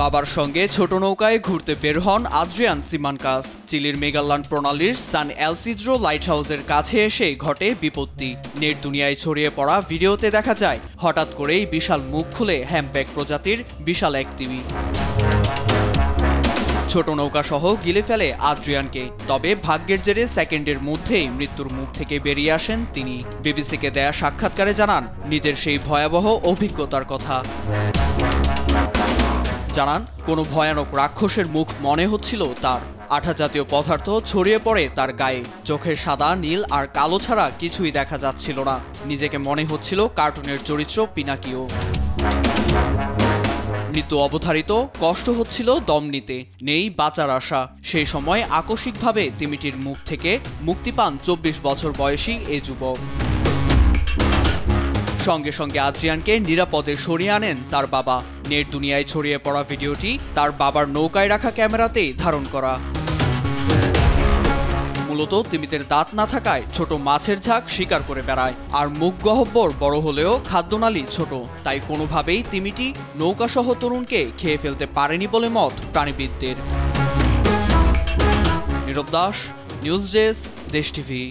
বাবার সঙ্গে ছোট নৌকায় ঘুরতে বের হন আদ্রিয়ান সিমানকাস। চিলির মেগাল্লান প্রণালীর সান এলসিদ্রো লাইট হাউসের কাছে এসে ঘটে বিপত্তি। নেট দুনিয়ায় ছড়িয়ে পড়া ভিডিওতে দেখা যায় হঠাৎ করেই বিশাল মুখ খুলে হ্যাম্পব্যাক প্রজাতির বিশাল এক তিমি ছোট নৌকা সহ গিলে ফেলে আদ্রিয়ানকে। তবে ভাগ্যের জেরে সেকেন্ডের মধ্যেই মৃত্যুর মুখ থেকে বেরিয়ে আসেন তিনি। বিবিসিকে দেয়া সাক্ষাৎকারে জানান নিজের সেই ভয়াবহ অভিজ্ঞতার কথা। জানান কোনো ভয়ানক রাক্ষসের মুখ মনে হচ্ছিল তার। আঠা জাতীয় পদার্থ ছড়িয়ে পড়ে তার গায়ে। চোখের সাদা, নীল আর কালো ছাড়া কিছুই দেখা যাচ্ছিল না। নিজেকে মনে হচ্ছিল কার্টুনের চরিত্র পিনাকিও। মৃত্যু অবধারিত, কষ্ট হচ্ছিল দম নিতে, নেই বাঁচার আশা। সেই সময় আকস্মিকভাবে তিমিটির মুখ থেকে মুক্তি পান 24 বছর বয়সী এ যুবক। সঙ্গে সঙ্গে আদ্রিয়ানকে নিরাপদে সরিয়ে আনেন তার বাবা। নেট দুনিয়ায় ছড়িয়ে পড়া ভিডিওটি তার বাবার নৌকায় রাখা ক্যামেরাতেই ধারণ করা। মূলত তিমিদের দাঁত না থাকায় ছোট মাছের ঝাঁক শিকার করে বেড়ায়, আর মুখ গহ্বর বড় হলেও খাদ্যনালী ছোট। তাই কোনোভাবেই তিমিটি নৌকাসহ তরুণকে খেয়ে ফেলতে পারেনি বলে মত প্রাণীবিদদের। নীরব দাস, নিউজ ডেস্ক, দেশ টিভি।